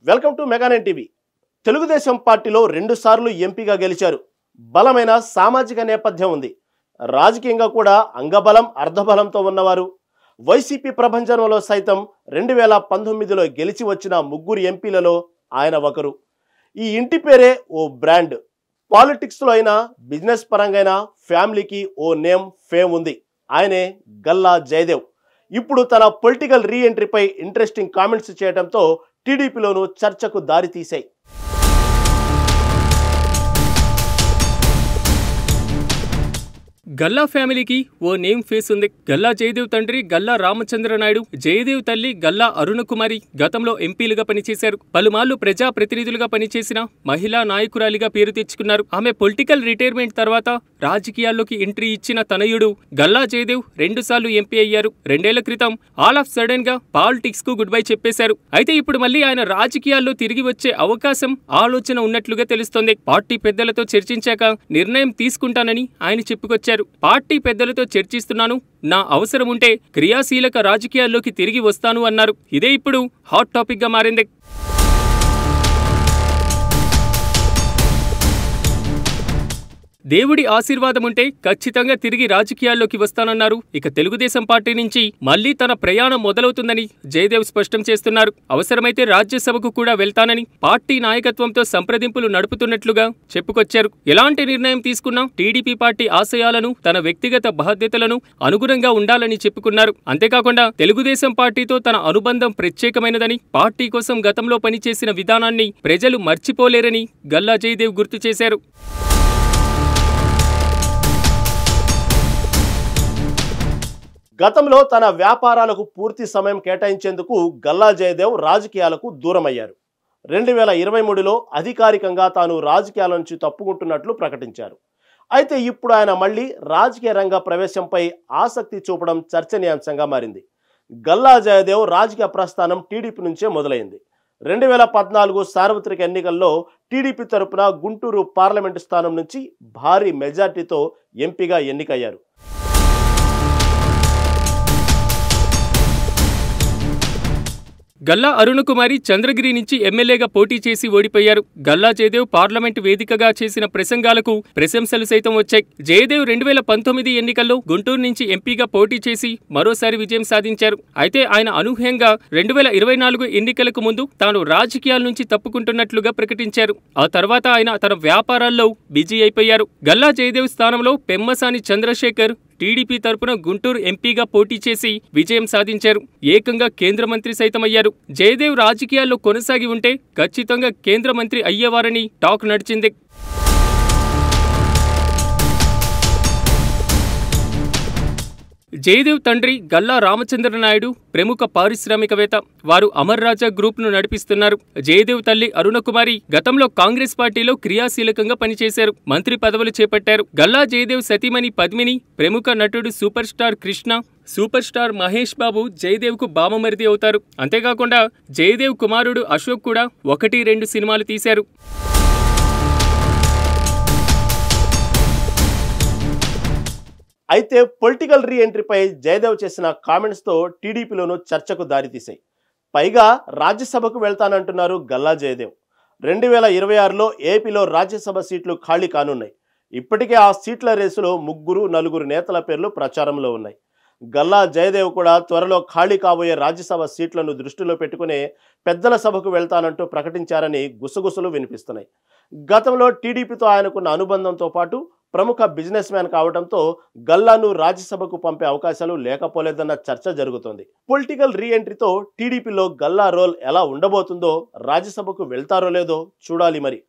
Welcome to Mega Nine TV. Telugu Desam పార్టీలో 2 సార్లు ఎంపీగా గెలిచారు. బలమైన సామాజిక నేపథ్యం ఉంది. రాజకీయంగా కూడా అంగబలం అర్ధబలంతో ఉన్నవారు. వైసీపీ ప్రభంజనంలో సైతం 2019లో గెలిచి వచ్చిన 3 ఎంపీలలో ఆయన ఒకరు. ఈ ఇంటి పేరే ఓ బ్రాండ్. పాలిటిక్స్లో అయినా బిజినెస్ పరంగా అయినా ఫ్యామిలీకి ఓ నేమ్ ఫేమ్ ఉంది. ఆయనే గల్లా జయదేవ్. ఇప్పుడు తన పొలిటికల్ రీ ఎంట్రీపై ఇంట్రెస్టింగ్ కామెంట్స్ చేయడంతో టీడీపీలోనూ చర్చకు దారి తీశాయి. గల్లా ఫ్యామిలీకి ఓ నేమ్ ఫేస్ ఉంది. గల్లా జయదేవ్ తండ్రి గల్లా రామచంద్ర నాయుడు, జయదేవ్ తల్లి గల్లా అరుణకుమారి గతంలో ఎంపీలుగా పనిచేశారు. పలుమార్లు ప్రజా ప్రతినిధులుగా పనిచేసిన మహిళా నాయకురాలిగా పేరు తెచ్చుకున్నారు. ఆమె పొలిటికల్ రిటైర్మెంట్ తర్వాత రాజకీయాల్లోకి ఎంట్రీ ఇచ్చిన తనయుడు గల్లా జయదేవ్ 2 సార్లు ఎంపీ అయ్యారు. 2 ఏళ్ల క్రితం ఆల్ ఆఫ్ సడన్ గా పాలిటిక్స్ కు గుడ్ బై చెప్పేశారు. అయితే ఇప్పుడు మళ్ళీ ఆయన రాజకీయాల్లో తిరిగి వచ్చే అవకాశం ఆలోచన ఉన్నట్లుగా తెలుస్తోంది. పార్టీ పెద్దలతో చర్చించాక నిర్ణయం తీసుకుంటానని ఆయన చెప్పుకొచ్చారు. పార్టీ పెద్దలతో చర్చిస్తున్నాను, నా అవసరం ఉంటే క్రియాశీలక రాజకీయాల్లోకి తిరిగి వస్తాను అన్నారు. ఇదే ఇప్పుడు హాట్ టాపిక్ గా మారింది. దేవుడి ఆశీర్వాదం ఉంటే ఖచ్చితంగా తిరిగి రాజకీయాల్లోకి వస్తానన్నారు. ఇక తెలుగుదేశం పార్టీ నుంచి మళ్లీ తన ప్రయాణం మొదలవుతుందని జయదేవ్ స్పష్టం చేస్తున్నారు. అవసరమైతే రాజ్యసభకు కూడా వెళ్తానని పార్టీ నాయకత్వంతో సంప్రదింపులు నడుపుతున్నట్లుగా చెప్పుకొచ్చారు. ఎలాంటి నిర్ణయం తీసుకున్నా టీడీపీ పార్టీ ఆశయాలను, తన వ్యక్తిగత బాధ్యతలను అనుగుణంగా ఉండాలని చెప్పుకున్నారు. అంతేకాకుండా తెలుగుదేశం పార్టీతో తన అనుబంధం ప్రత్యేకమైనదని, పార్టీ కోసం గతంలో పనిచేసిన విధానాన్ని ప్రజలు మర్చిపోలేరని గల్లా జయదేవ్ గుర్తు చేశారు. గతంలో తన వ్యాపారాలకు పూర్తి సమయం కేటాయించేందుకు గల్లా జయదేవ్ రాజకీయాలకు దూరమయ్యారు. 2023లో అధికారికంగా తాను రాజకీయాల నుంచి తప్పుకుంటున్నట్లు ప్రకటించారు. అయితే ఇప్పుడు ఆయన మళ్లీ రాజకీయ రంగ ప్రవేశంపై ఆసక్తి చూపడం చర్చనీయాంశంగా మారింది. గల్లా జయదేవ్ రాజకీయ ప్రస్థానం టీడీపీ నుంచే మొదలైంది. 2014 సార్వత్రిక ఎన్నికల్లో టీడీపీ తరపున గుంటూరు పార్లమెంటు స్థానం నుంచి భారీ మెజార్టీతో ఎంపీగా ఎన్నికయ్యారు. గల్లా అరుణకుమారి చంద్రగిరి నుంచి ఎమ్మెల్యేగా పోటీ చేసి ఓడిపోయారు. గల్లా జయదేవ్ పార్లమెంటు వేదికగా చేసిన ప్రసంగాలకు ప్రశంసలు సైతం వచ్చాయి. జయదేవ్ 2019 ఎన్నికల్లో గుంటూరు నుంచి ఎంపీగా పోటీ చేసి మరోసారి విజయం సాధించారు. అయితే ఆయన అనూహ్యంగా 2024 ఎన్నికలకు ముందు తాను రాజకీయాల నుంచి తప్పుకుంటున్నట్లుగా ప్రకటించారు. ఆ తర్వాత ఆయన తన వ్యాపారాల్లో బిజీ అయిపోయారు. గల్లా జయదేవ్ స్థానంలో పెమ్మసాని చంద్రశేఖర్ టీడీపీ తరపున గుంటూరు ఎంపీగా పోటీ చేసి విజయం సాధించారు. ఏకంగా కేంద్ర మంత్రి సైతమయ్యారు. జయదేవ్ రాజకీయాల్లో కొనసాగి ఉంటే ఖచ్చితంగా కేంద్ర మంత్రి అయ్యేవారని టాక్ నడిచింది. జయదేవ్ తండ్రి గల్లా రామచంద్ర నాయుడు ప్రముఖ పారిశ్రామికవేత్త. వారు అమర్ రాజా గ్రూప్ ను నడిపిస్తున్నారు. జయదేవ్ తల్లి అరుణకుమారి గతంలో కాంగ్రెస్ పార్టీలో క్రియాశీలకంగా పనిచేశారు. మంత్రి పదవులు చేపట్టారు. గల్లా జయదేవ్ సతీమణి పద్మిని, ప్రముఖ నటుడు superstar Krishna, superstar Mahesh Babu Jayadev కు బామమరిది అవుతారు. అంతేకాకుండా జయదేవ్ కుమారుడు అశోక్ కూడా 1-2 సినిమాలు తీశారు. అయితే పొలిటికల్ రీ ఎంట్రీపై జయదేవ్ చేసిన కామెంట్స్తో టీడీపీలోనూ చర్చకు దారితీశాయి. పైగా రాజ్యసభకు వెళ్తానంటున్నారు గల్లా జయదేవ్. 2026లో ఏపీలో రాజ్యసభ సీట్లు ఖాళీ కానున్నాయి. ఇప్పటికే ఆ సీట్ల రేసులో 3-4 నేతల పేర్లు ప్రచారంలో ఉన్నాయి. గల్లా జయదేవ్ కూడా త్వరలో ఖాళీ కాబోయే రాజ్యసభ సీట్లను దృష్టిలో పెట్టుకునే పెద్దల సభకు వెళ్తానంటూ ప్రకటించారని గుసగుసలు వినిపిస్తున్నాయి. గతంలో టీడీపీతో ఆయనకున్న అనుబంధంతో పాటు ప్రముఖ బిజినెస్ మ్యాన్ కావడంతో గల్లాను రాజ్యసభకు పంపే అవకాశాలు లేకపోలేదన్న చర్చ జరుగుతోంది. పొలిటికల్ రీ ఎంట్రీతో టీడీపీలో గల్లా రోల్ ఎలా ఉండబోతుందో, రాజ్యసభకు వెళ్తారో లేదో చూడాలి మరి.